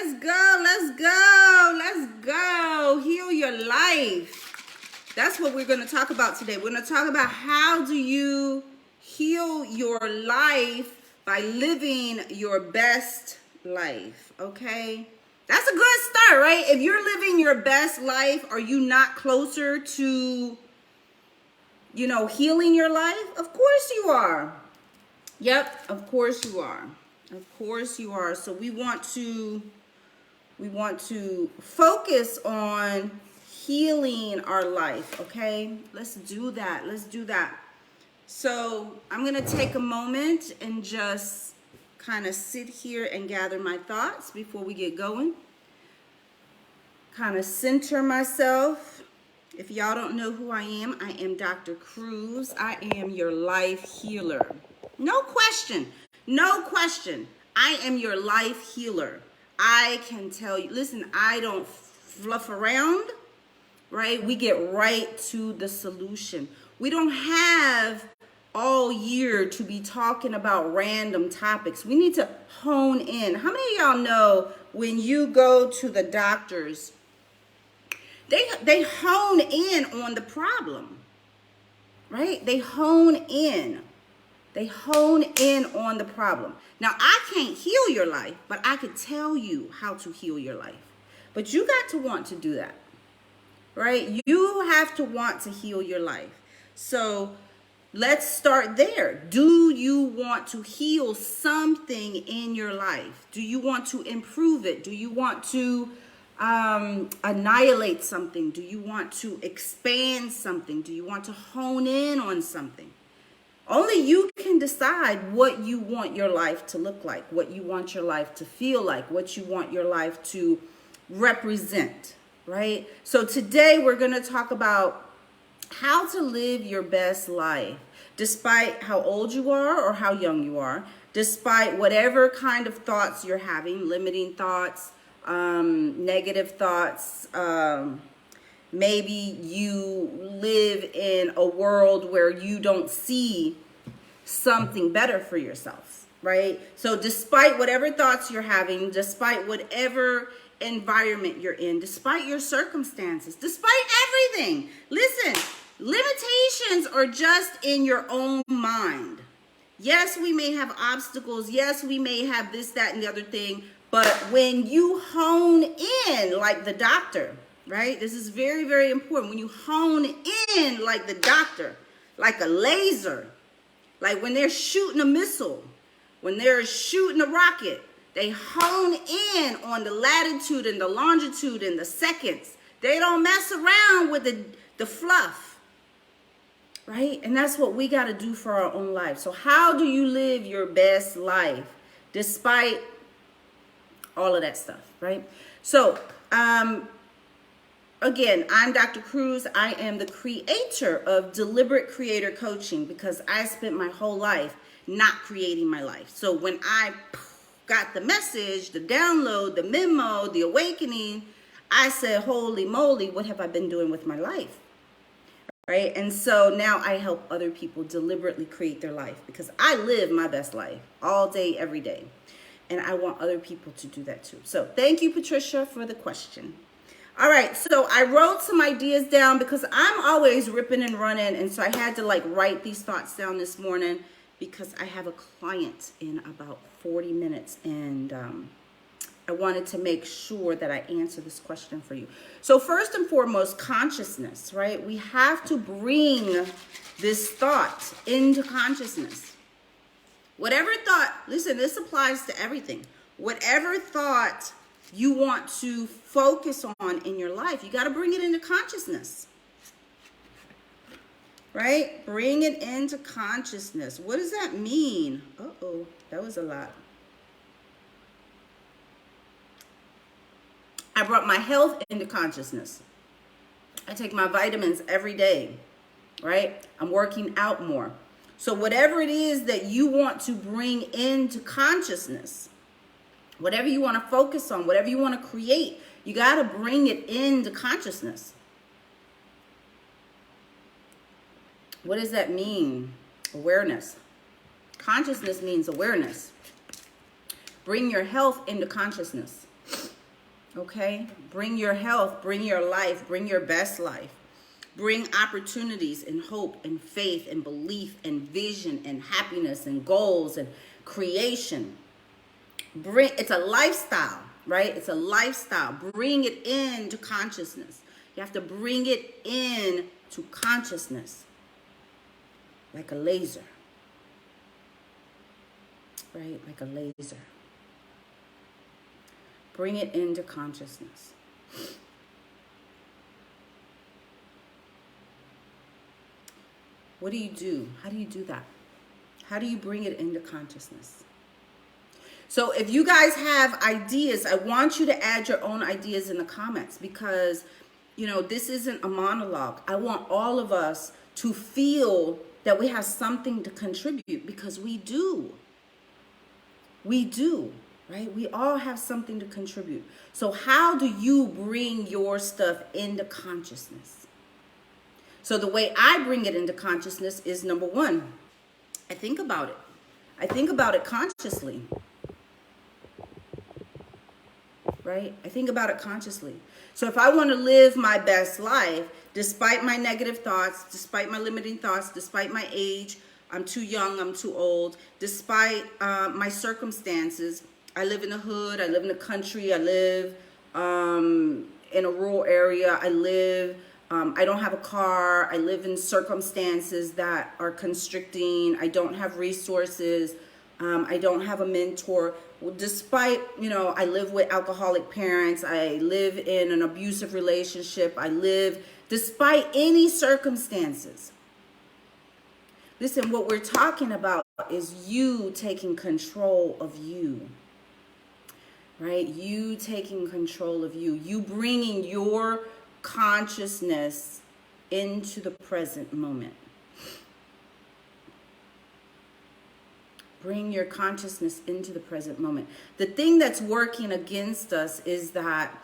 Let's go. Let's go. Let's go. Heal your life. That's what we're going to talk about today. We're going to talk about how do you heal your life by living your best life, okay? That's a good start, right? If you're living your best life, are you not closer to, healing your life? Of course you are. Yep, of course you are. Of course you are. So we want to focus on healing our life, okay? Let's do that. Let's do that. So I'm going to take a moment and just kind of sit here and gather my thoughts before we get going. Kind of center myself. If y'all don't know who I am Dr. Cruz. I am your life healer. No question. No question. I am your life healer. I can tell you, listen, I don't fluff around, right? We get right to the solution. We don't have all year to be talking about random topics. We need to hone in. How many of y'all know when you go to the doctors, they hone in on the problem, right? They hone in. They hone in on the problem. Now, I can't heal your life, but I could tell you how to heal your life. But you got to want to do that, right? You have to want to heal your life. So let's start there. Do you want to heal something in your life? Do you want to improve it? Do you want to annihilate something? Do you want to expand something? Do you want to hone in on something? Only you can decide what you want your life to look like, what you want your life to feel like, what you want your life to represent, right? So today we're going to talk about how to live your best life, despite how old you are or how young you are, despite whatever kind of thoughts you're having, limiting thoughts, negative thoughts. Maybe you live in a world where you don't see something better for yourself, right? So despite whatever thoughts you're having, despite whatever environment you're in, despite your circumstances, despite everything, listen, limitations are just in your own mind. Yes, we may have obstacles. Yes, we may have this, that, and the other thing. But when you hone in like the doctor, right? This is very, very important. When you hone in like the doctor, like a laser, like when they're shooting a missile, when they're shooting a rocket, they hone in on the latitude and the longitude and the seconds. They don't mess around with the fluff, right? And that's what we got to do for our own life. So how do you live your best life despite all of that stuff, right? So, again, I'm Dr. Cruz. I am the creator of Deliberate Creator Coaching because I spent my whole life not creating my life. So when I got the message, the download, the memo, the awakening, I said, holy moly, what have I been doing with my life? Right? And so now I help other people deliberately create their life because I live my best life all day, every day. And I want other people to do that too. So thank you, Patricia, for the question. All right, so I wrote some ideas down because I'm always ripping and running. And so I had to write these thoughts down this morning because I have a client in about 40 minutes. And I wanted to make sure that I answer this question for you. So first and foremost, consciousness, right? We have to bring this thought into consciousness. Whatever thought, listen, this applies to everything. Whatever thought you want to focus on in your life, you got to bring it into consciousness, right? Bring it into consciousness. What does that mean? Uh-oh, that was a lot. I brought my health into consciousness. I take my vitamins every day, right? I'm working out more. So whatever it is that you want to bring into consciousness, whatever you want to focus on, whatever you want to create, you got to bring it into consciousness. What does that mean? Awareness. Consciousness means awareness. Bring your health into consciousness. Okay? Bring your health, bring your life, bring your best life. Bring opportunities and hope and faith and belief and vision and happiness and goals and creation. It's a lifestyle, right? It's a lifestyle. Bring it into consciousness. You have to bring it in to consciousness like a laser, right? Like a laser. Bring it into consciousness. What do you do? How do you do that? How do you bring it into consciousness? So if you guys have ideas, I want you to add your own ideas in the comments, because, you know, this isn't a monologue. I want all of us to feel that we have something to contribute, because we do. We do, right? We all have something to contribute. So how do you bring your stuff into consciousness? So the way I bring it into consciousness is, number one, I think about it. I think about it consciously. Right? I think about it consciously. So if I want to live my best life, despite my negative thoughts, despite my limiting thoughts, despite my age, I'm too young, I'm too old, despite my circumstances, I live in the hood, I live in the country, I live in a rural area, I don't have a car, I live in circumstances that are constricting, I don't have resources, I don't have a mentor. Despite, you know, I live with alcoholic parents, I live in an abusive relationship, despite any circumstances. Listen, what we're talking about is you taking control of you, right? You taking control of you. You bringing your consciousness into the present moment. Bring your consciousness into the present moment. The thing that's working against us is that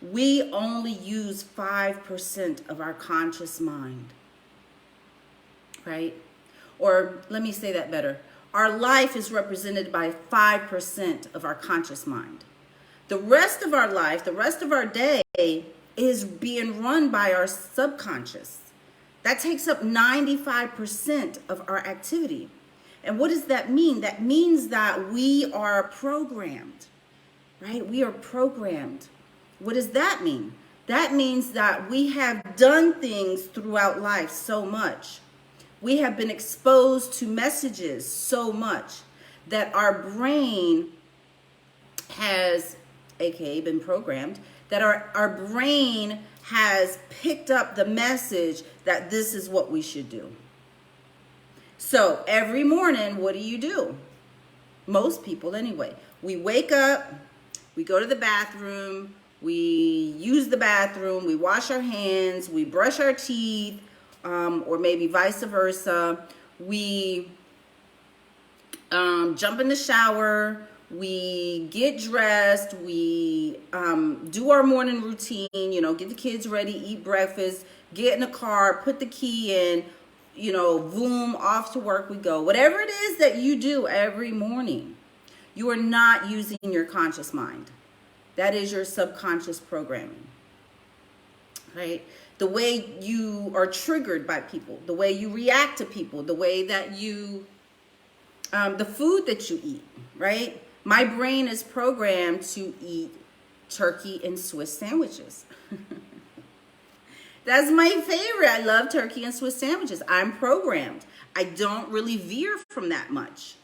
we only use 5% of our conscious mind, right? Or let me say that better. Our life is represented by 5% of our conscious mind. The rest of our life, the rest of our day is being run by our subconscious. That takes up 95% of our activity. And what does that mean? That means that we are programmed, right? We are programmed. What does that mean? That means that we have done things throughout life so much. We have been exposed to messages so much that our brain has, aka been programmed, that our brain has picked up the message that this is what we should do. So every morning, what do? Most people anyway. We wake up, we go to the bathroom, we use the bathroom, we wash our hands, we brush our teeth, or maybe vice versa. We jump in the shower, we get dressed, we do our morning routine, you know, get the kids ready, eat breakfast, get in the car, put the key in, you know, boom, off to work we go. Whatever it is that you do every morning, you are not using your conscious mind. That is your subconscious programming, right? The way you are triggered by people, the way you react to people, the way that you, the food that you eat, right? My brain is programmed to eat turkey and Swiss sandwiches. That's my favorite. I love turkey and Swiss sandwiches. I'm programmed. I don't really veer from that much,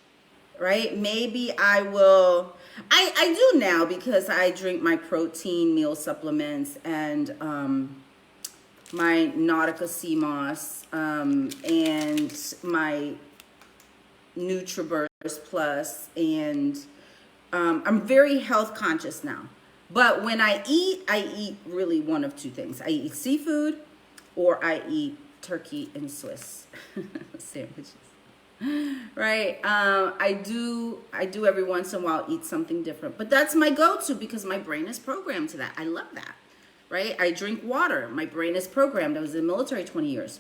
right? Maybe I will. I do now, because I drink my protein meal supplements and my Nautica sea moss and my NutriBurst Plus, and I'm very health conscious now. But when I eat really one of two things. I eat seafood, or I eat turkey and Swiss sandwiches. Right? I do every once in a while eat something different. But that's my go-to, because my brain is programmed to that. I love that. Right? I drink water. My brain is programmed. I was in the military 20 years.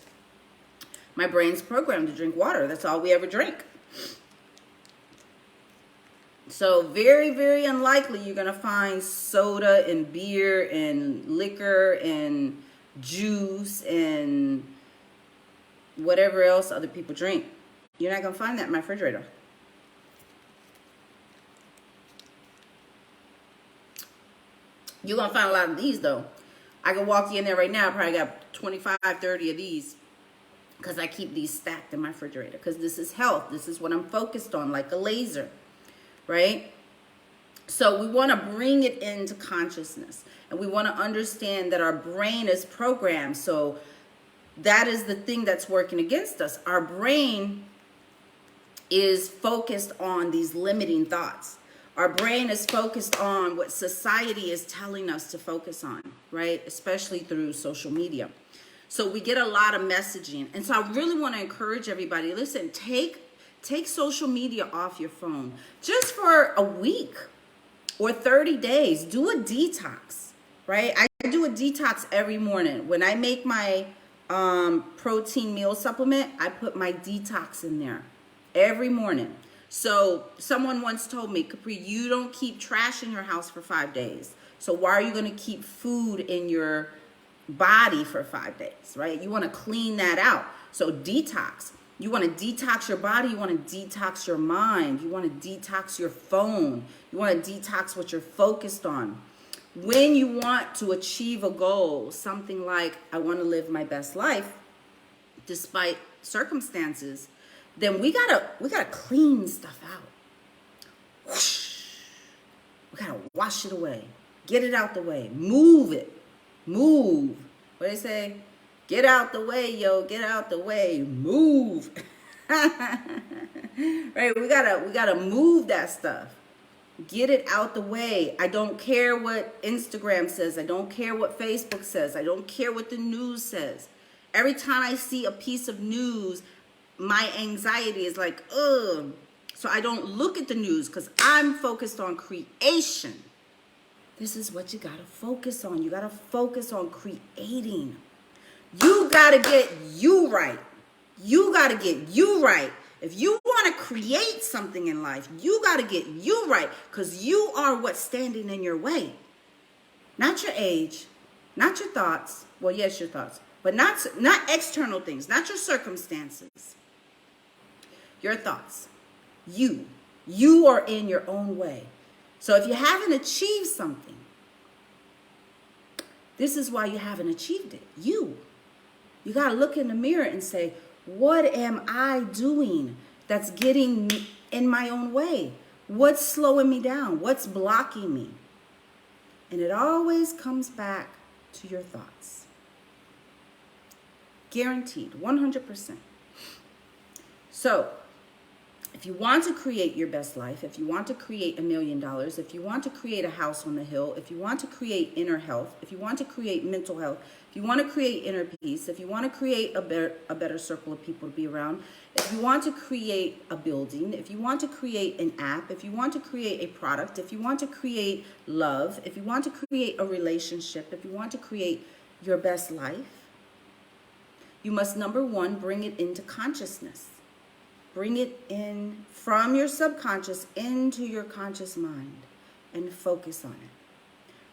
My brain's programmed to drink water. That's all we ever drink. So very, very unlikely you're going to find soda and beer and liquor and juice and whatever else other people drink. You're not going to find that in my refrigerator. You're going to find a lot of these, though. I can walk you in there right now. I probably got 25, 30 of these because I keep these stacked in my refrigerator because this is health. This is what I'm focused on, like a laser, right? So we want to bring it into consciousness, and we want to understand that our brain is programmed. So that is the thing that's working against us. Our brain is focused on these limiting thoughts. Our brain is focused on what society is telling us to focus on, right? Especially through social media. So we get a lot of messaging. And so I really want to encourage everybody, listen, take social media off your phone just for a week or 30 days. Do a detox, right? I do a detox every morning. When I make my protein meal supplement, I put my detox in there every morning. So someone once told me, Capri, you don't keep trash in your house for 5 days. So why are you going to keep food in your body for 5 days, right? You want to clean that out. So detox. You want to detox your body. You want to detox your mind. You want to detox your phone. You want to detox what you're focused on. When you want to achieve a goal, something like, I want to live my best life despite circumstances, then we gotta clean stuff out. Whoosh. We gotta wash it away. Get it out the way. Move it. Move. What do they say? Get out the way, yo. Get out the way. Move. Right? We gotta move that stuff. Get it out the way. I don't care what Instagram says. I don't care what Facebook says. I don't care what the news says. Every time I see a piece of news, my anxiety is like, ugh. So I don't look at the news because I'm focused on creation. This is what you got to focus on. You got to focus on creating. You got to get you right. You got to get you right. If you want to create something in life, you got to get you right because you are what's standing in your way. Not your age, not your thoughts. Well, yes, your thoughts, but not external things, not your circumstances. Your thoughts. You are in your own way. So if you haven't achieved something, this is why you haven't achieved it. You got to look in the mirror and say, what am I doing that's getting me in my own way? What's slowing me down? What's blocking me? And it always comes back to your thoughts. Guaranteed, 100%. So, if you want to create your best life, if you want to create $1 million, if you want to create a house on the hill, if you want to create inner health, if you want to create mental health, if you want to create inner peace, if you want to create a better circle of people to be around, if you want to create a building, if you want to create an app, if you want to create a product, if you want to create love, if you want to create a relationship, if you want to create your best life, you must, number one, bring it into consciousness. Bring it in from your subconscious into your conscious mind and focus on it.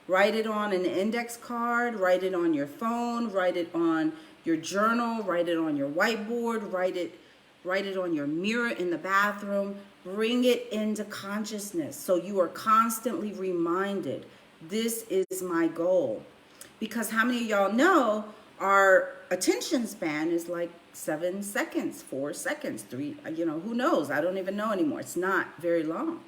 Write it on an index card, write it on your phone, write it on your journal, write it on your whiteboard, write it on your mirror in the bathroom. Bring it into consciousness so you are constantly reminded, this is my goal. Because how many of y'all know our attention span is like 7 seconds, 4 seconds, 3, who knows? I don't even know anymore. It's not very long.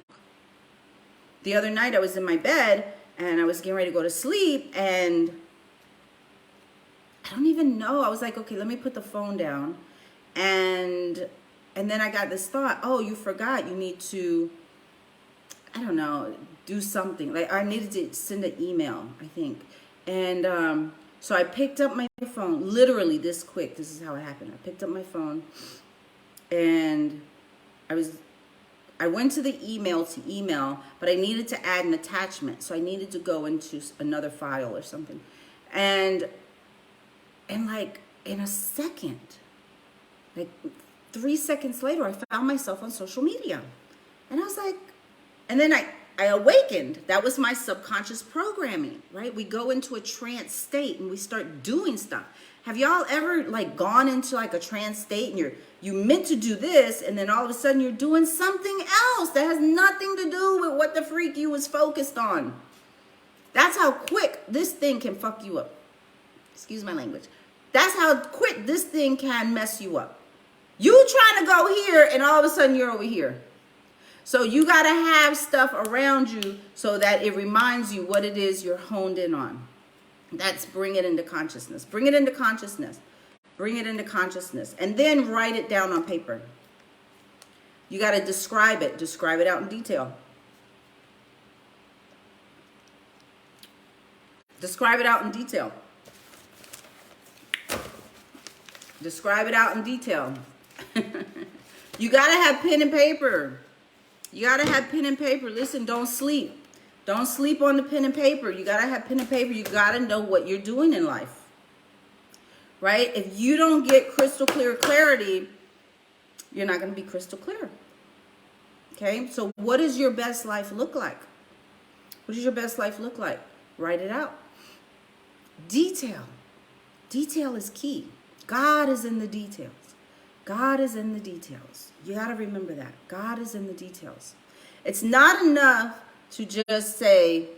The other night I was in my bed and I was getting ready to go to sleep and I don't even know. I was like, okay, let me put the phone down. And then I got this thought, oh, you forgot you need to, I don't know, do something. Like I needed to send an email, I think. And so I picked up my phone, literally this quick. This is how it happened. I picked up my phone and I went to the email to email, but I needed to add an attachment. So I needed to go into another file or something. And like in a second, like 3 seconds later, I found myself on social media. And I was like, And then I awakened. That was my subconscious programming, right? We go into a trance state and we start doing stuff. Have y'all ever like gone into like a trance state and you meant to do this, and then all of a sudden you're doing something else that has nothing to do with what the freak you was focused on? That's how quick this thing can fuck you up. Excuse my language. That's how quick this thing can mess you up. You trying to go here and all of a sudden you're over here. So you got to have stuff around you so that it reminds you what it is you're honed in on. That's bring it into consciousness. Bring it into consciousness. Bring it into consciousness. And then write it down on paper. You got to describe it. Describe it out in detail. Describe it out in detail. Describe it out in detail. You got to have pen and paper. You got to have pen and paper. Listen, don't sleep. Don't sleep on the pen and paper. You got to have pen and paper. You got to know what you're doing in life. Right? If you don't get crystal clear clarity, you're not going to be crystal clear. Okay? So what does your best life look like? What does your best life look like? Write it out. Detail. Detail is key. God is in the details. God is in the details. You got to remember that. God is in the details. It's not enough to just say,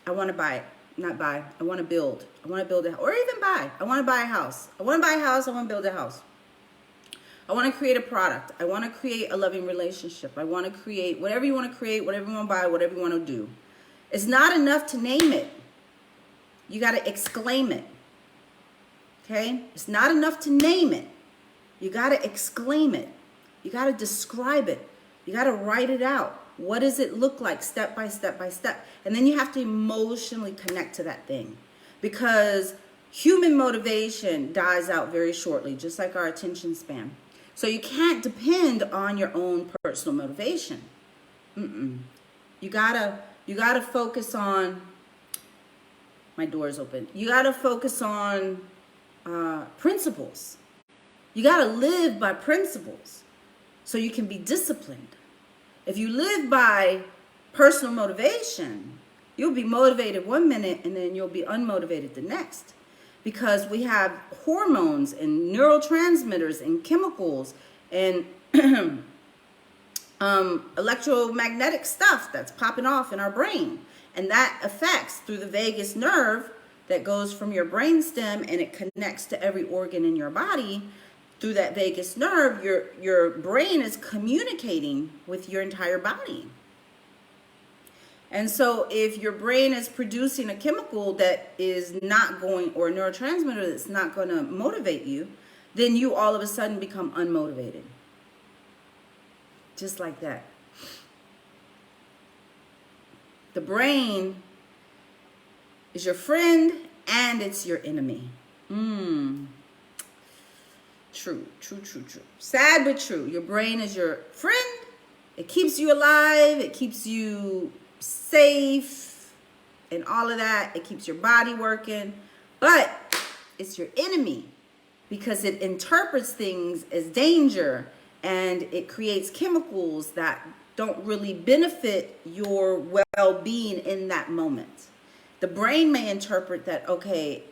I want to buy it. Not buy. I want to build. I want to build a, or even buy. I want to buy a house. I want to buy a house. I want to build a house. I want to create a product. I want to create a loving relationship. I want to create whatever you want to create, whatever you want to buy, whatever you want to do. It's not enough to name it. You got to exclaim it. Okay? It's not enough to name it. You got to exclaim it. You got to describe it. You got to write it out. What does it look like step by step by step? And then you have to emotionally connect to that thing, because human motivation dies out very shortly, just like our attention span. So you can't depend on your own personal motivation. You gotta focus on, my door's open. You gotta focus on principles. You gotta live by principles so you can be disciplined. If you live by personal motivation, you'll be motivated one minute and then you'll be unmotivated the next. Because we have hormones and neurotransmitters and chemicals and electromagnetic stuff that's popping off in our brain. And that affects through the vagus nerve that goes from your brainstem, and it connects to every organ in your body. Through that vagus nerve, your brain is communicating with your entire body. And so if your brain is producing a chemical that is not going, or a neurotransmitter that's not going to motivate you, then you all of a sudden become unmotivated. Just like that. The brain is your friend and it's your enemy. True. Sad but true. Your brain is your friend. It keeps you alive. It keeps you safe and all of that. It keeps your body working. But it's your enemy because it interprets things as danger, and it creates chemicals that don't really benefit your well-being in that moment. The brain may interpret that, okay,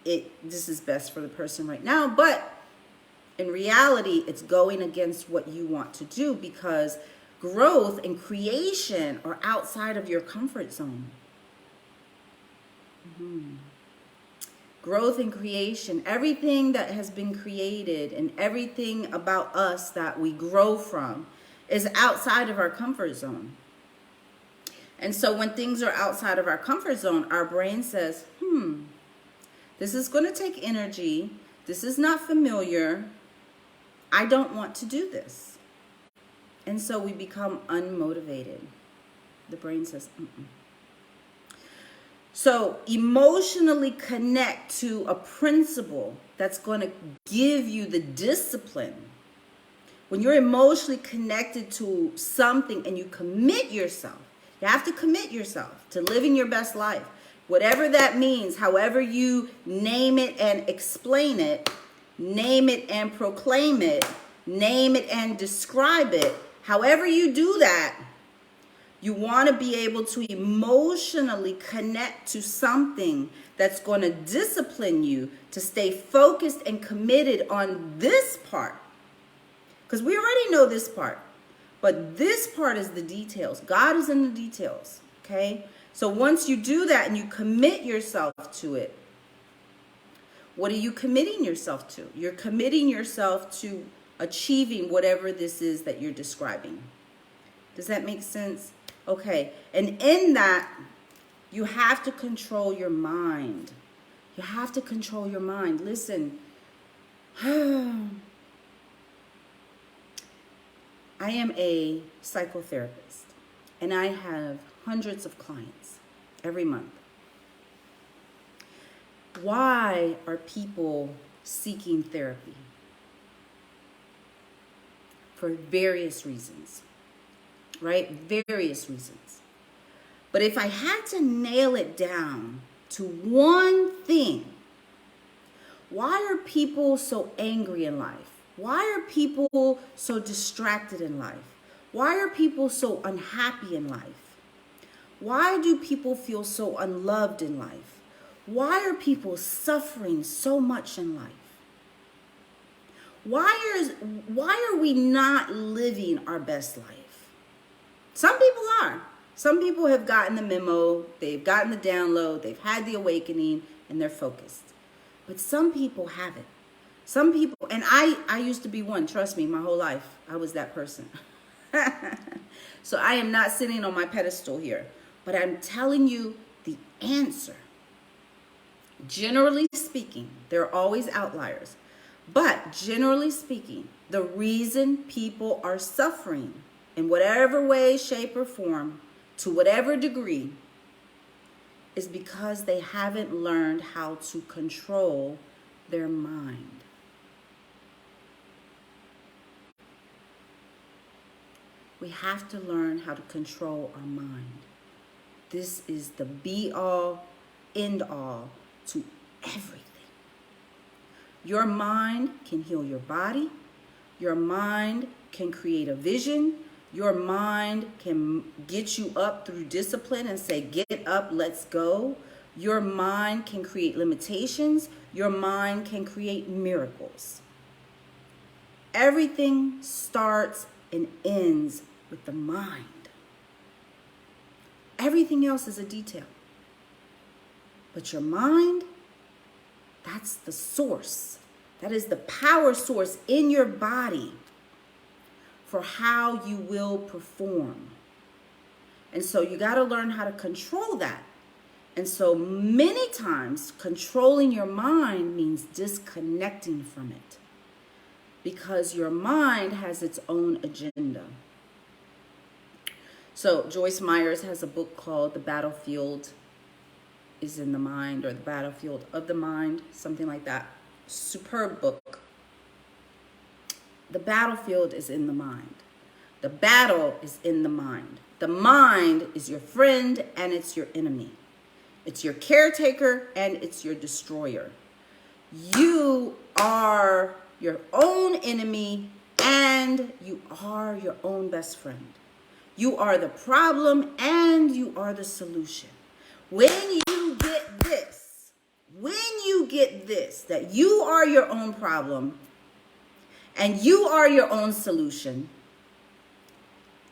this is best for the person right now, but in reality, it's going against what you want to do, because growth and creation are outside of your comfort zone. Growth and creation, everything that has been created and everything about us that we grow from is outside of our comfort zone. And so when things are outside of our comfort zone, our brain says, this is going to take energy. This is not familiar. I don't want to do this. And so we become unmotivated. The brain says, So emotionally connect to a principle that's going to give you the discipline. When you're emotionally connected to something and you commit yourself, you have to commit yourself to living your best life. Whatever that means, however you name it and explain it, name it and proclaim it, name it and describe it, however you do that, You want to be able to emotionally connect to something that's going to discipline you to stay focused and committed on this part. Because we already know this part. But this part is the details. God is in the details. Okay? So once you do that and you commit yourself to it, what are you committing yourself to? You're committing yourself to achieving whatever this is that you're describing. Does that make sense? Okay. And in that, you have to control your mind. You have to control your mind. Listen. I am a psychotherapist, and I have hundreds of clients every month. Why are people seeking therapy? For various reasons, right? Various reasons. But if I had to nail it down to one thing, why are people so angry in life? Why are people so distracted in life? Why are people so unhappy in life? Why do people feel so unloved in life? Why are people suffering so much in life? Why are we not living our best life? Some people are. Some people have gotten the memo, they've gotten the download, they've had the awakening, and they're focused. But some people haven't. Some people, and I used to be one, trust me, my whole life, I was that person. So I am not sitting on my pedestal here, but I'm telling you the answer. Generally speaking, there are always outliers, but generally speaking, the reason people are suffering in whatever way, shape, or form, to whatever degree, is because they haven't learned how to control their mind. We have to learn how to control our mind. This is the be-all, end-all to everything. Your mind can heal your body. Your mind can create a vision. Your mind can get you up through discipline and say, get up, let's go. Your mind can create limitations. Your mind can create miracles. Everything starts and ends with the mind. Everything else is a detail. But your mind, that's the source. That is the power source in your body for how you will perform. And so you got to learn how to control that. And so many times controlling your mind means disconnecting from it, because your mind has its own agenda. So Joyce Myers has a book called The Battlefield is in the Mind, or The Battlefield of the Mind, something like that. Superb book. The battlefield is in the mind. The battle is in the mind. The mind is your friend and it's your enemy. It's your caretaker and it's your destroyer. You are your own enemy and you are your own best friend. You are the problem and you are the solution. When you get this, that you are your own problem and you are your own solution,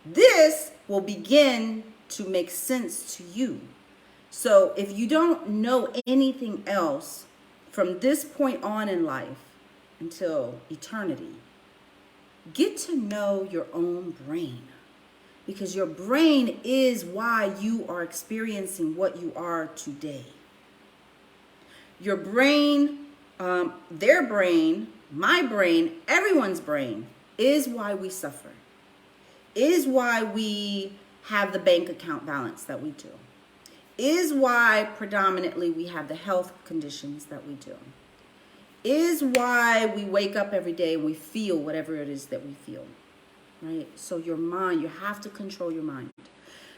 this will begin to make sense to you. So if you don't know anything else from this point on in life until eternity, get to know your own brain. Because your brain is why you are experiencing what you are today. Your brain, their brain, my brain, everyone's brain is why we suffer. Is why we have the bank account balance that we do. Is why predominantly we have the health conditions that we do. Is why we wake up every day and we feel whatever it is that we feel. Right? So your mind, you have to control your mind.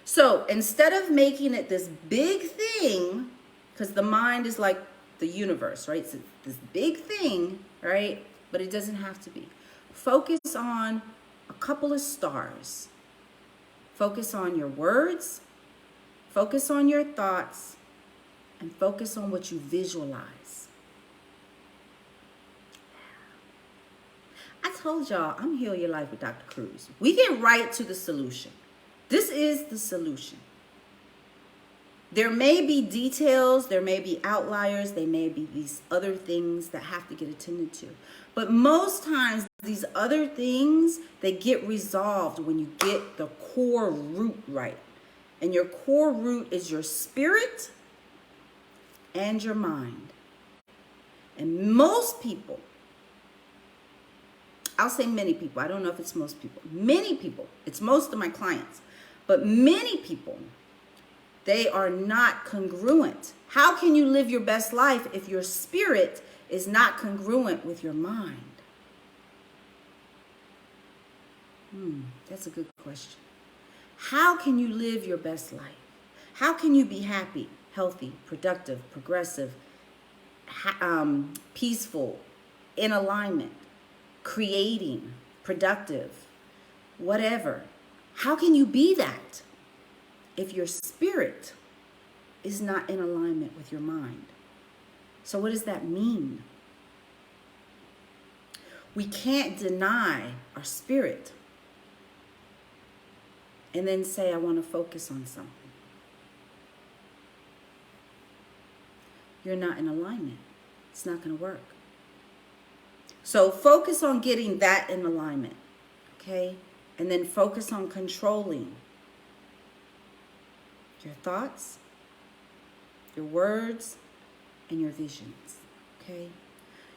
So instead of making it this big thing, because the mind is like the universe, right? It's this big thing, right? But it doesn't have to be. Focus on a couple of stars. Focus on your words, focus on your thoughts, and focus on what you visualize. I told y'all, I'm Heal Your Life with Dr. Cruz. We get right to the solution. This is the solution. There may be details, there may be outliers, there may be these other things that have to get attended to. But most times, these other things, they get resolved when you get the core root right. And your core root is your spirit and your mind. And most people, I'll say many people, I don't know if it's most people, many people, it's most of my clients, but many people, they are not congruent. How can you live your best life if your spirit is not congruent with your mind? That's a good question. How can you live your best life? How can you be happy, healthy, productive, progressive, peaceful, in alignment, creating, productive, whatever? How can you be that if your spirit is not in alignment with your mind? So what does that mean? We can't deny our spirit and then say, I want to focus on something. You're not in alignment. It's not going to work. So focus on getting that in alignment, okay? And then focus on controlling your thoughts, your words, and your visions, okay?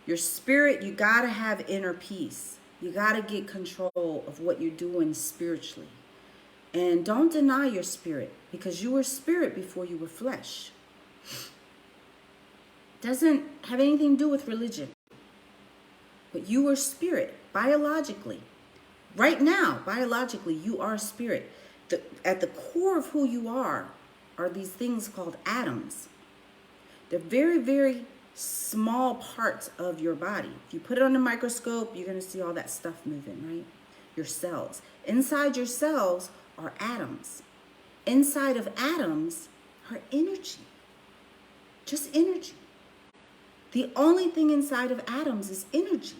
Your spirit, you got to have inner peace. You got to get control of what you're doing spiritually. And don't deny your spirit, because you were spirit before you were flesh. Doesn't have anything to do with religion. But you were spirit, biologically. Right now, biologically, you are spirit. At the core of who you are these things called atoms. They're very, very small parts of your body. If you put it on a microscope, you're going to see all that stuff moving, right? Your cells. Inside your cells are atoms. Inside of atoms are energy. Just energy. The only thing inside of atoms is energy.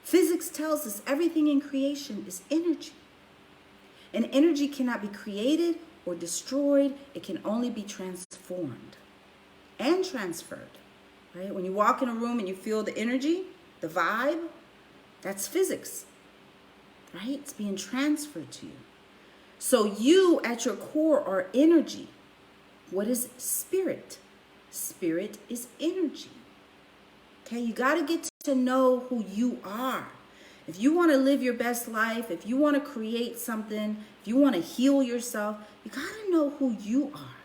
Physics tells us everything in creation is energy. And energy cannot be created or destroyed. It can only be transformed and transferred. Right? When you walk in a room and you feel the energy, the vibe, that's physics. Right? It's being transferred to you. So you at your core are energy. What is spirit? Spirit is energy. Okay, you got to get to know who you are. If you want to live your best life, if you want to create something, if you want to heal yourself, you got to know who you are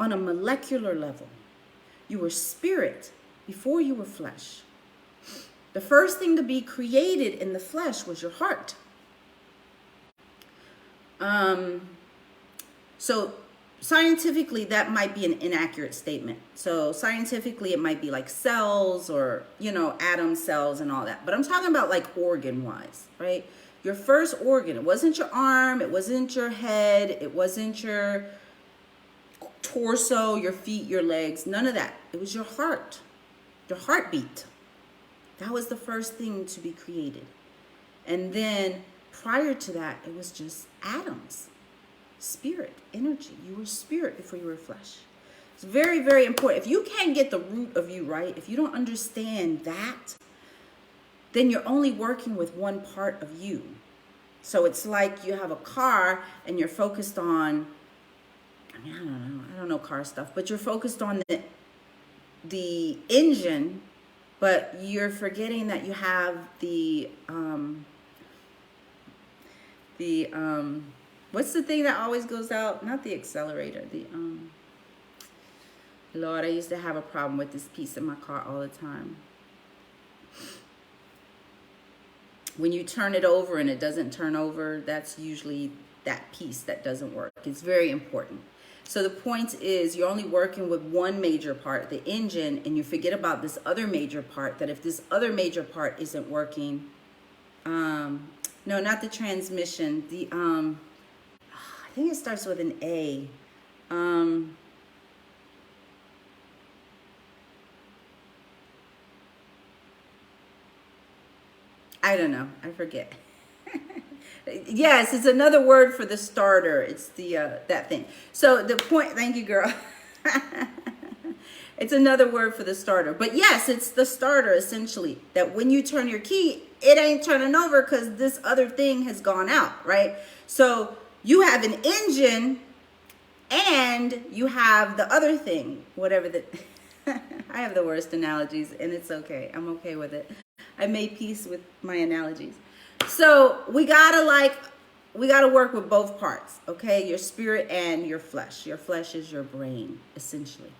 on a molecular level. You were spirit before you were flesh. The first thing to be created in the flesh was your heart. So scientifically, that might be an inaccurate statement. So scientifically, it might be like cells or, atom cells and all that. But I'm talking about like organ-wise, right? Your first organ, it wasn't your arm, it wasn't your head, it wasn't your torso, your feet, your legs, none of that. It was your heart, your heartbeat. That was the first thing to be created. And then prior to that, it was just atoms. Spirit, energy. You were spirit before you were flesh. It's very, very important. If you can't get the root of you right, if you don't understand that, then you're only working with one part of you. So it's like you have a car and you're focused on, I don't know car stuff, but you're focused on the engine, but you're forgetting that you have what's the thing that always goes out? Not the accelerator. Lord, I used to have a problem with this piece in my car all the time. When you turn it over and it doesn't turn over, that's usually that piece that doesn't work. It's very important. So the point is, you're only working with one major part, the engine, and you forget about this other major part, that if this other major part isn't working, no, not the transmission, think it starts with an A. I don't know. I forget. Yes, it's another word for the starter. It's the that thing. So the point, thank you, girl. It's another word for the starter. But yes, it's the starter essentially. That when you turn your key, it ain't turning over because this other thing has gone out, right? So you have an engine and you have the other thing, whatever the I have the worst analogies and it's okay. I'm okay with it. I made peace with my analogies. So we gotta work with both parts, okay? Your spirit and your flesh. Your flesh is your brain, essentially.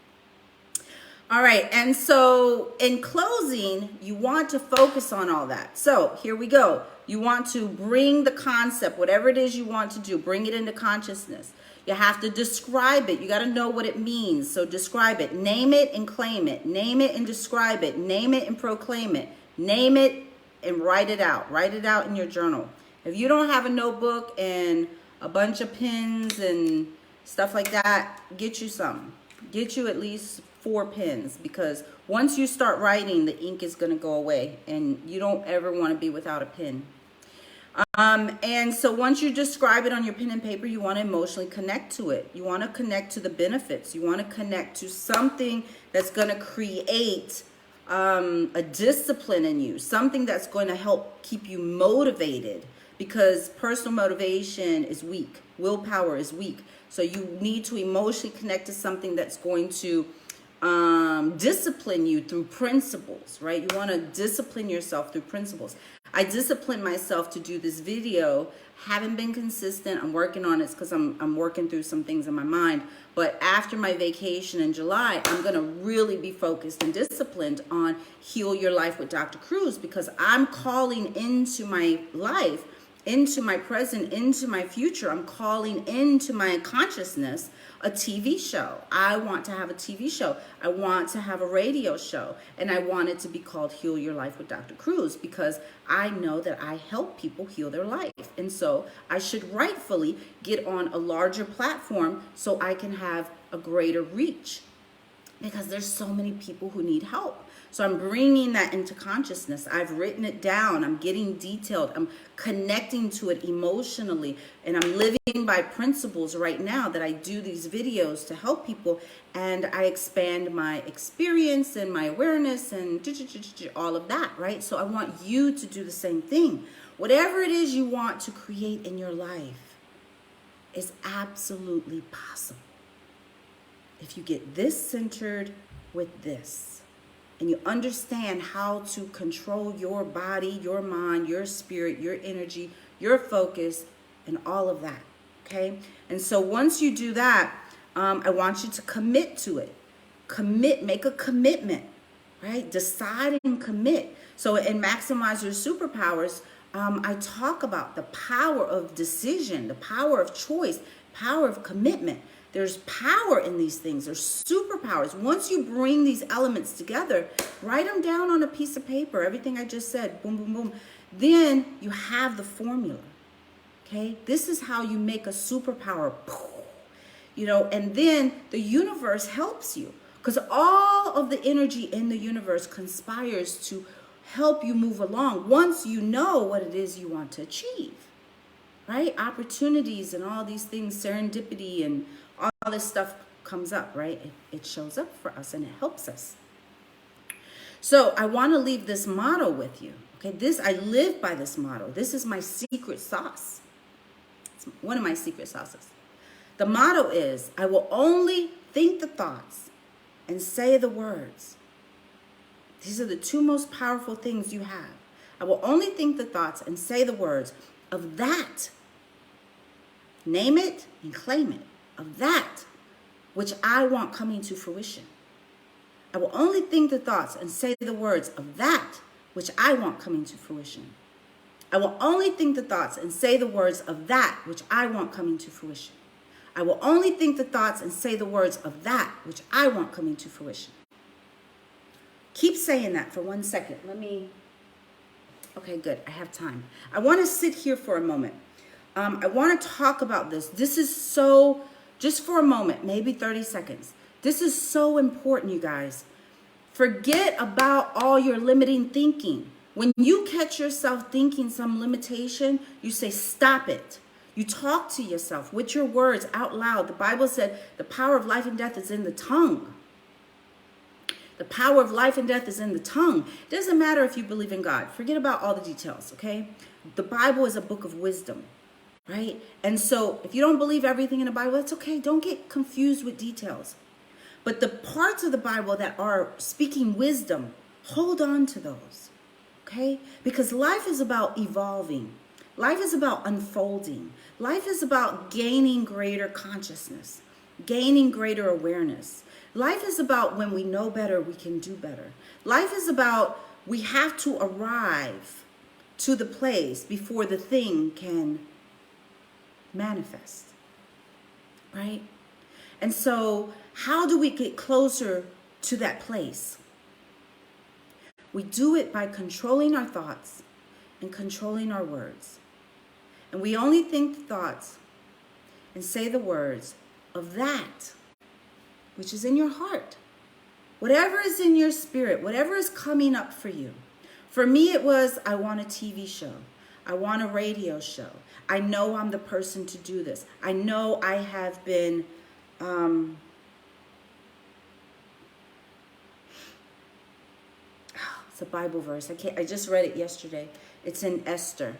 All right, and so in closing, you want to focus on all that. So here we go. You want to bring the concept, whatever it is you want to do, bring it into consciousness. You have to describe it. You got to know what it means. So describe it. Name it and claim it. Name it and describe it. Name it and proclaim it. Name it and write it out. Write it out in your journal. If you don't have a notebook and a bunch of pens and stuff like that, get you some. Get you at least 4 pens, because once you start writing, the ink is going to go away and you don't ever want to be without a pen. And so once you describe it on your pen and paper, you want to emotionally connect to it. You want to connect to the benefits. You want to connect to something that's going to create a discipline in you, something that's going to help keep you motivated, because personal motivation is weak. Willpower is weak. So you need to emotionally connect to something that's going to discipline you through principles, right? You want to discipline yourself through principles. I disciplined myself to do this video. Haven't been consistent. I'm working on it because I'm working through some things in my mind. But after my vacation in July, I'm going to really be focused and disciplined on Heal Your Life with Dr. Cruz, because I'm calling into my life, into my present, into my future. I'm calling into my consciousness a TV show. I want to have a TV show. I want to have a radio show. And I want it to be called Heal Your Life with Dr. Cruz, because I know that I help people heal their life. And so I should rightfully get on a larger platform so I can have a greater reach, because there's so many people who need help. So I'm bringing that into consciousness. I've written it down. I'm getting detailed. I'm connecting to it emotionally. And I'm living by principles right now that I do these videos to help people. And I expand my experience and my awareness and all of that, right? So I want you to do the same thing. Whatever it is you want to create in your life is absolutely possible if you get this centered with this. And you understand how to control your body, your mind, your spirit, your energy, your focus, and all of that, okay? And so once you do that, I want you to commit to it. Make a commitment, right? Decide and commit. So in Maximize Your Superpowers, I talk about the power of decision, the power of choice, power of commitment. There's power in these things. There's superpowers. Once you bring these elements together, write them down on a piece of paper, everything I just said, boom, boom, boom. Then you have the formula, okay? This is how you make a superpower, you know, and then the universe helps you, because all of the energy in the universe conspires to help you move along once you know what it is you want to achieve, right? Opportunities and all these things, serendipity and all this stuff comes up, right? It shows up for us and it helps us. So I want to leave this motto with you. Okay, I live by this motto. This is my secret sauce. It's one of my secret sauces. The motto is, I will only think the thoughts and say the words. These are the 2 most powerful things you have. I will only think the thoughts and say the words of that. Name it and claim it. Of that which I want coming to fruition. I will only think the thoughts and say the words of that which I want coming to fruition. I will only think the thoughts and say the words of that which I want coming to fruition. I will only think the thoughts and say the words of that which I want coming to fruition. Keep saying that for 1 second. Okay, good. I have time. I want to sit here for a moment. I want to talk about this. This is so, just for a moment, maybe 30 seconds. This is so important, you guys. Forget about all your limiting thinking. When you catch yourself thinking some limitation, you say, stop it. You talk to yourself with your words out loud. The Bible said the power of life and death is in the tongue. The power of life and death is in the tongue. It doesn't matter if you believe in God. Forget about all the details, okay? The Bible is a book of wisdom, right? And so if you don't believe everything in the Bible, that's okay. Don't get confused with details. But the parts of the Bible that are speaking wisdom, hold on to those, okay? Because life is about evolving. Life is about unfolding. Life is about gaining greater consciousness, gaining greater awareness. Life is about when we know better, we can do better. Life is about we have to arrive to the place before the thing can manifest, right? And so how do we get closer to that place? We do it by controlling our thoughts and controlling our words. And we only think the thoughts and say the words of that which is in your heart. Whatever is in your spirit, whatever is coming up for you. For me, it was, I want a TV show. I want a radio show. I know I'm the person to do this. I know I have been, it's a Bible verse. I just read it yesterday. It's in Esther.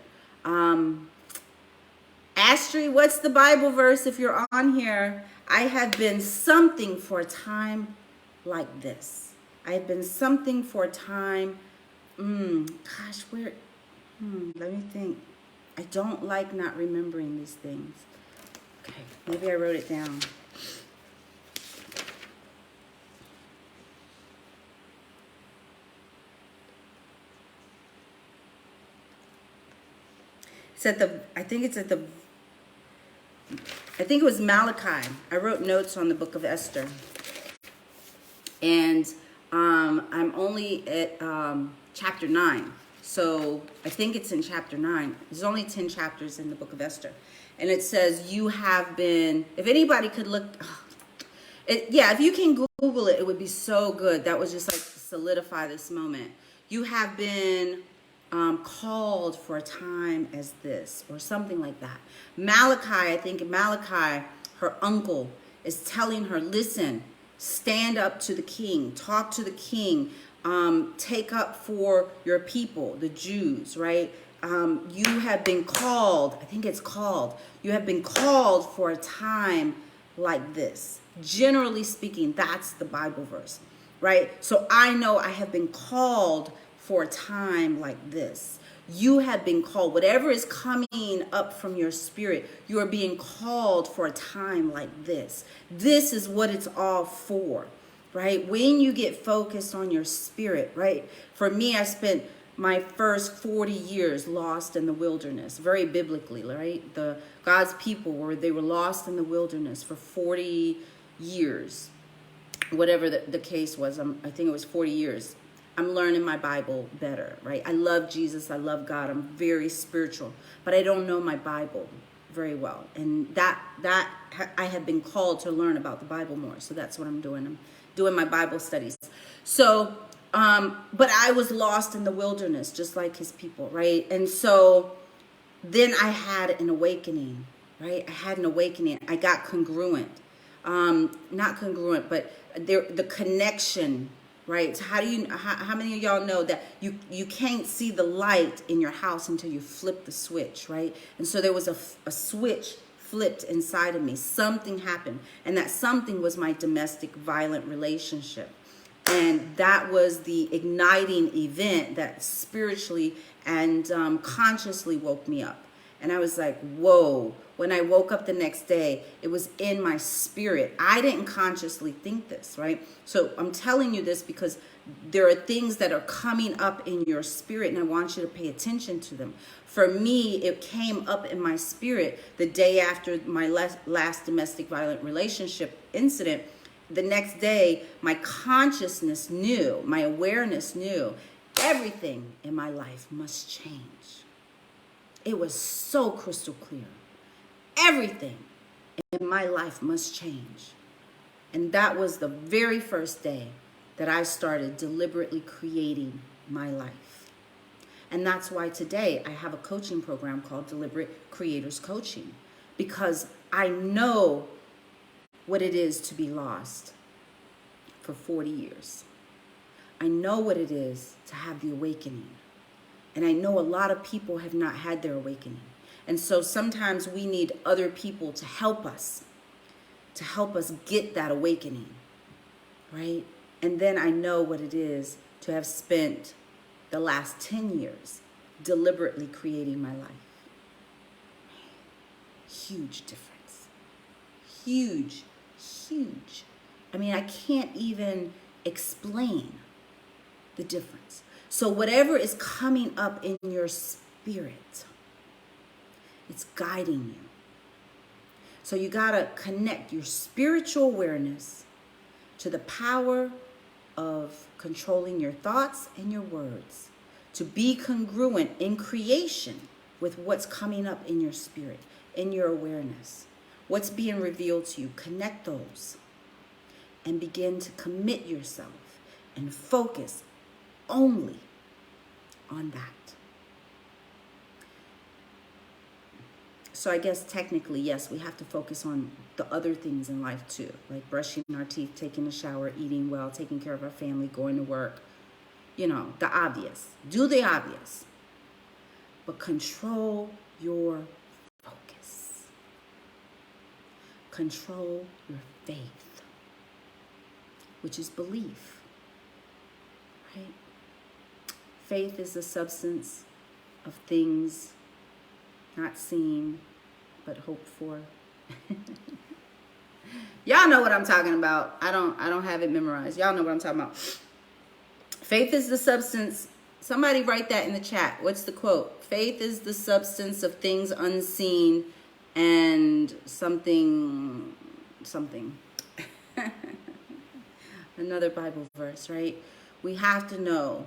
Astrid, what's the Bible verse if you're on here? I have been something for a time like this. I have been something for a time. Let me think. I don't like not remembering these things. Okay, maybe I wrote it down. It's at the, I think it was Malechai. I wrote notes on the book of Esther. And I'm only at chapter 9. So I think it's in chapter 9. There's only 10 chapters in the book of Esther. And it says, you have been, if anybody could look, if you can Google it, it would be so good. That was just like to solidify this moment. You have been called for a time as this, or something like that. Malechai, I think Malechai, her uncle, is telling her, listen, stand up to the king, talk to the king, take up for your people, the Jews, right? You have been called, I think it's called, you have been called for a time like this. Generally speaking, that's the Bible verse, right? So I know I have been called for a time like this. You have been called. Whatever is coming up from your spirit, you are being called for a time like this. This is what it's all for, right? When you get focused on your spirit, right? For me, I spent my first 40 years lost in the wilderness, very biblically, right? God's people they were lost in the wilderness for 40 years, whatever the case was. I think it was 40 years. I'm learning my Bible better, right? I love Jesus. I love God. I'm very spiritual, but I don't know my Bible very well. And that I have been called to learn about the Bible more. So that's what I'm doing. I'm doing my Bible studies. So, but I was lost in the wilderness, just like his people, right? And so then I had an awakening, right? I had an awakening. I got congruent. Not congruent, but the connection, right? So how many of y'all know that you can't see the light in your house until you flip the switch, right? And so there was a switch flipped inside of me. Something happened, and that something was my domestic violent relationship. And that was the igniting event that spiritually and consciously woke me up. And I was like, whoa. When I woke up the next day, it was in my spirit. I didn't consciously think this, right? So I'm telling you this because there are things that are coming up in your spirit, and I want you to pay attention to them. For me, it came up in my spirit the day after my last domestic violent relationship incident. The next day, my consciousness knew, my awareness knew, everything in my life must change. It was so crystal clear. everything in my life must change. And that was the very first day that I started deliberately creating my life. And that's why today I have a coaching program called Deliberate Creators Coaching, because I know what it is to be lost for 40 years. I know what it is to have the awakening. And I know a lot of people have not had their awakening. And so sometimes we need other people to help us get that awakening, right? And then I know what it is to have spent the last 10 years deliberately creating my life. Huge difference. Huge, huge. I mean, I can't even explain the difference. So whatever is coming up in your spirit, it's guiding you. So you got to connect your spiritual awareness to the power of controlling your thoughts and your words, to be congruent in creation with what's coming up in your spirit, in your awareness, what's being revealed to you. Connect those and begin to commit yourself and focus only on that. So I guess technically, yes, we have to focus on the other things in life too, like brushing our teeth, taking a shower, eating well, taking care of our family, going to work, you know, the obvious. Do the obvious. But control your focus. Control your faith, which is belief, right? Faith is the substance of things not seen, but hoped for. Y'all know what I'm talking about. I don't have it memorized. Y'all know what I'm talking about. Faith is the substance. Somebody write that in the chat. What's the quote? Faith is the substance of things unseen and something. Another Bible verse, right? We have to know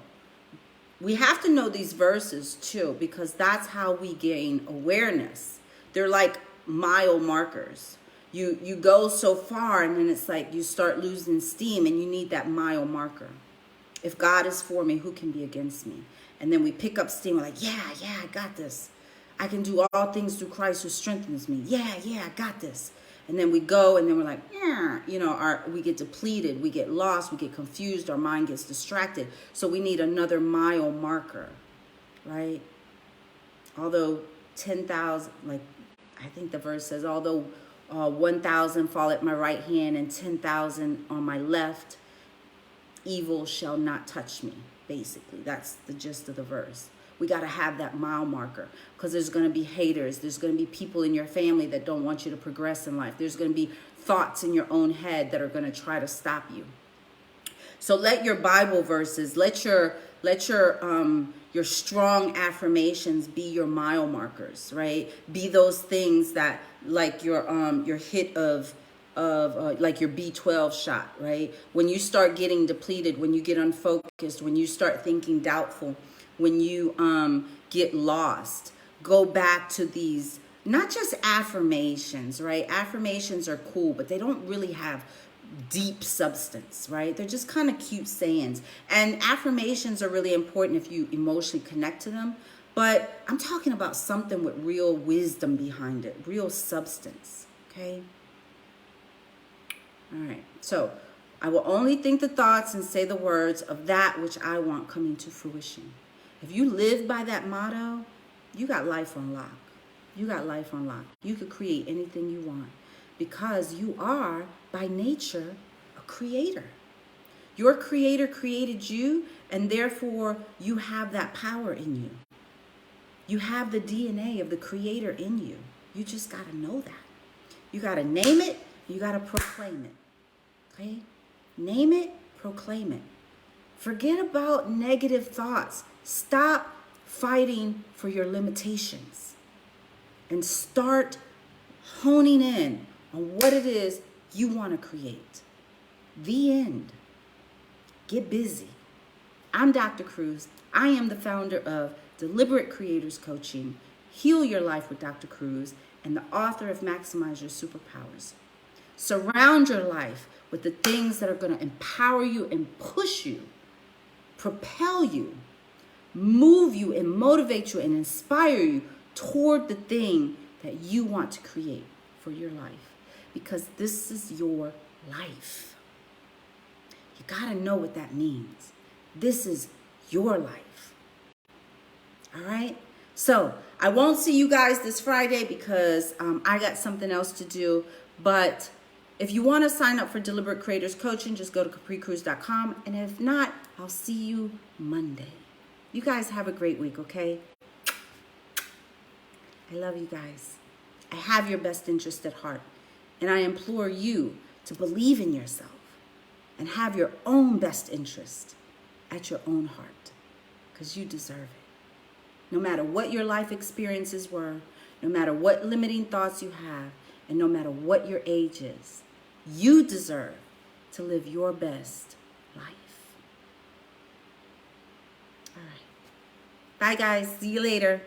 these verses too, because that's how we gain awareness. They're like mile markers. You go so far and then it's like you start losing steam and you need that mile marker. If God is for me, who can be against me? And then we pick up steam. We're like, yeah, I got this. I can do all things through Christ who strengthens me. Yeah, I got this. And then we go and then we're like, yeah, you know, we get depleted, we get lost, we get confused, our mind gets distracted. So we need another mile marker, right? Although 10,000, like I think the verse says, although 1,000 fall at my right hand and 10,000 on my left, evil shall not touch me, basically. That's the gist of the verse. We got to have that mile marker, because there's going to be haters. There's going to be people in your family that don't want you to progress in life. There's going to be thoughts in your own head that are going to try to stop you. So let your Bible verses, let your strong affirmations be your mile markers, right? Be those things that, like your hit of like your B12 shot, right? When you start getting depleted, when you get unfocused, when you start thinking doubtful, when you get lost, go back to these, not just affirmations, right? Affirmations are cool, but they don't really have deep substance, right? They're just kind of cute sayings. And affirmations are really important if you emotionally connect to them. But I'm talking about something with real wisdom behind it, real substance, okay? All right, so I will only think the thoughts and say the words of that which I want coming to fruition. If you live by that motto, you got life on lock. You got life on lock. You could create anything you want, because you are by nature a creator. Your creator created you, and therefore you have that power in you. You have the DNA of the creator in you. You just got to know that. You got to name it. You got to proclaim it. Okay? Name it, proclaim it. Forget about negative thoughts. Stop fighting for your limitations and start honing in on what it is you want to create. The end. Get busy. I'm Dr. Cruz. I am the founder of Deliberate Creators Coaching, Heal Your Life with Dr. Cruz, and the author of Maximize Your Superpowers. Surround your life with the things that are going to empower you and push you, propel you, move you and motivate you and inspire you toward the thing that you want to create for your life. Because this is your life. You got to know what that means. This is your life. All right? So I won't see you guys this Friday because I got something else to do. But if you want to sign up for Deliberate Creators Coaching, just go to capricruz.com. And if not, I'll see you Monday. You guys have a great week, okay? I love you guys. I have your best interest at heart. And I implore you to believe in yourself and have your own best interest at your own heart, because you deserve it. No matter what your life experiences were, no matter what limiting thoughts you have, and no matter what your age is, you deserve to live your best life. All right. Bye, guys. See you later.